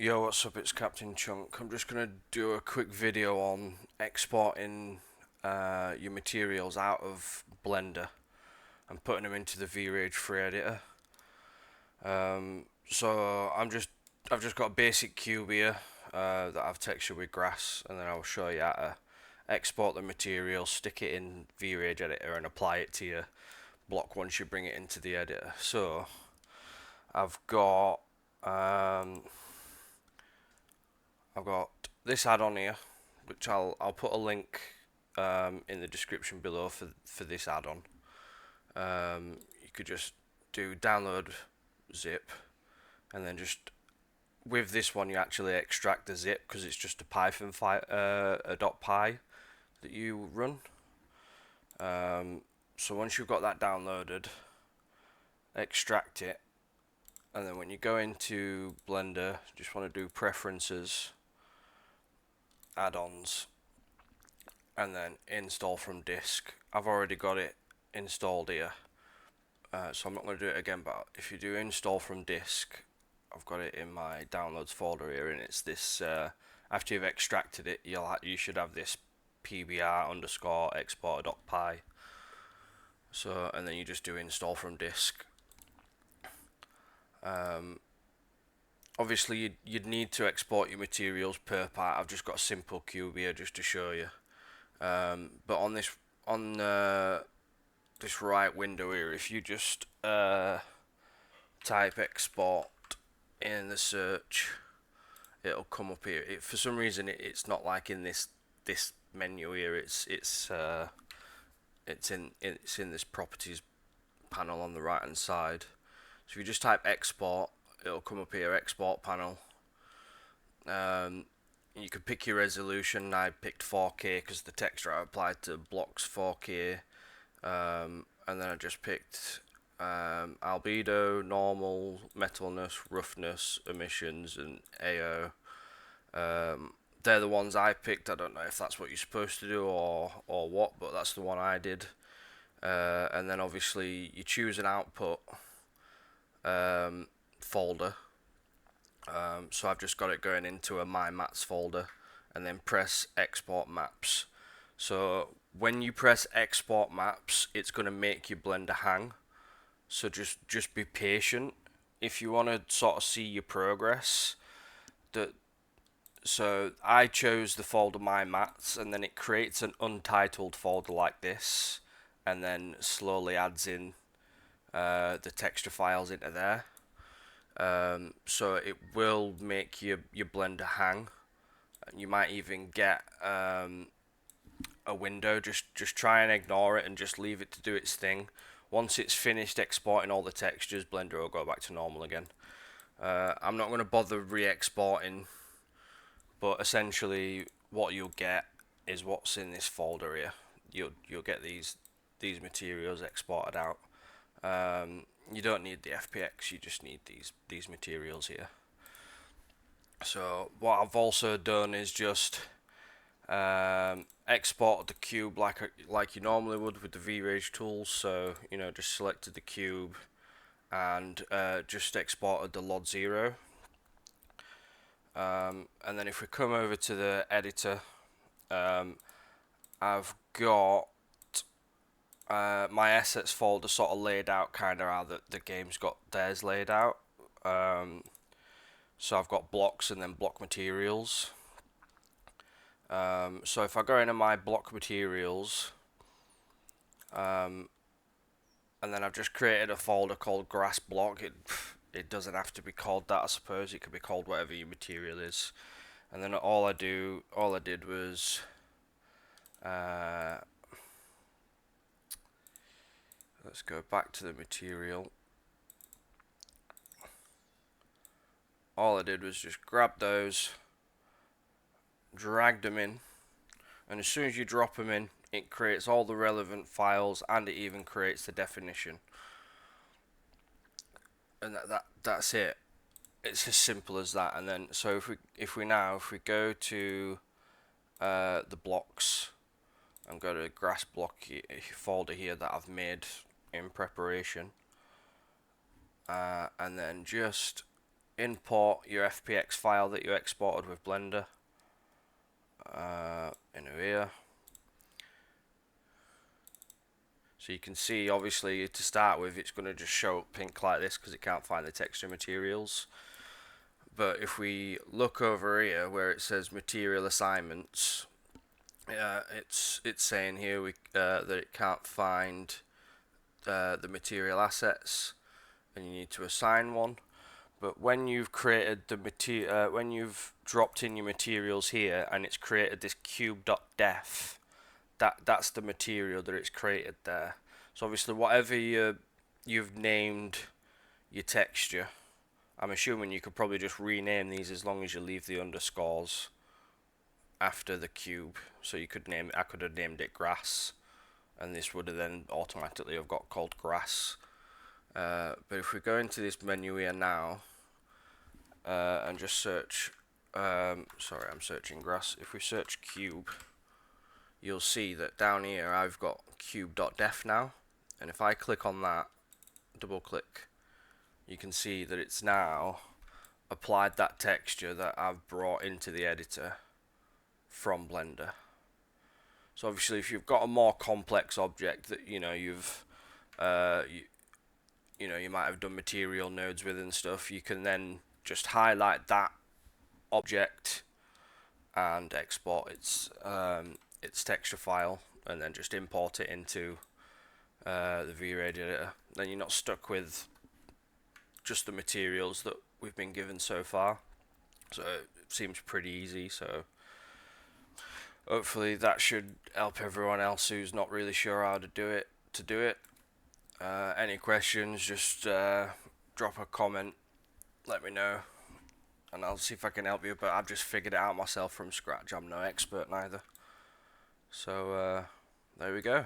Yo, what's up? It's Captain Chunk. I'm just gonna do a quick video on exporting your materials out of Blender and putting them into the VRAGE3 editor. So I've just got a basic cube here that I've textured with grass, and then I'll show you how to export the material, stick it in VRAGE editor, and apply it to your block once you bring it into the editor. So I've got I've got this add-on here, which I'll put a link in the description below for this add-on. You could just do download zip, and then just with this one you actually extract the zip because it's just a Python file, a .py that you run. So once you've got that downloaded, extract it, and then when you go into Blender, just want to do preferences, add-ons, and then install from disk. I've already got it installed here, so I'm not going to do it again, but if you do install from disk, I've got it in my downloads folder here, and it's this after you've extracted it, you should have this pbr underscore exporter.py. So, and then you just do install from disk. Obviously you'd need to export your materials per part. I've just got a simple cube here just to show you, but on this this right window here, if you just type export in the search, it'll come up here. For some reason it's not like in this menu here. It's in this properties panel on the right hand side. So if you just type export, it'll come up here, export panel. You can pick your resolution. I picked 4K because the texture I applied to blocks 4K, and then I just picked albedo, normal, metalness, roughness, emissions, and AO. They're the ones I picked. I don't know if that's what you're supposed to do or what, but that's the one I did. And then obviously you choose an output folder. So I've just got it going into a my mats folder, and then press export maps. So when you press export maps, it's going to make your Blender hang. So just be patient if you want to sort of see your progress. So I chose the folder my mats, and then it creates an untitled folder like this, and then slowly adds in the texture files into there. So it will make your Blender hang. You might even get a window. Just try and ignore it and just leave it to do its thing. Once it's finished exporting all the textures, Blender will go back to normal again. I'm not going to bother re-exporting, but essentially what you'll get is what's in this folder here. You'll get these materials exported out. You don't need the FPX, you just need these materials here. So what I've also done is just exported the cube like you normally would with the VRAGE tools. So just selected the cube and just exported the LOD 0. And then if we come over to the editor, I've got my assets folder sort of laid out kind of how the game's got theirs laid out. So I've got blocks and then block materials. So if I go into my block materials, and then I've just created a folder called grass block. It doesn't have to be called that, I suppose. It could be called whatever your material is. And then all I did was let's go back to the material. All I did was just grab those, drag them in, and as soon as you drop them in, it creates all the relevant files, and it even creates the definition. And that's it. It's as simple as that. And then so if we go to the blocks and go to the grass block folder here that I've made in preparation, and then just import your FPX file that you exported with Blender into here. So you can see, obviously, to start with, it's going to just show up pink like this because it can't find the texture materials. But if we look over here where it says material assignments, it's saying here that it can't find the material assets, and you need to assign one. But when you've created the when you've dropped in your materials here and it's created this cube.def, that's the material that it's created there. So obviously whatever you've named your texture, I'm assuming you could probably just rename these as long as you leave the underscores after the cube. So you could name it, I could have named it grass, and this would have then automatically have got called grass. But if we go into this menu here now and just search, sorry, I'm searching grass. If we search cube, you'll see that down here I've got cube.def now, and if I click on that, double click, you can see that it's now applied that texture that I've brought into the editor from Blender. So obviously if you've got a more complex object that you might have done material nodes with and stuff, you can then just highlight that object and export its texture file and then just import it into the VRAGE editor. Then you're not stuck with just the materials that we've been given so far. So it seems pretty easy. So hopefully that should help everyone else who's not really sure how to do it to do it. Any questions, just drop a comment, let me know, and I'll see if I can help you. But I've just figured it out myself from scratch. I'm no expert neither. So there we go.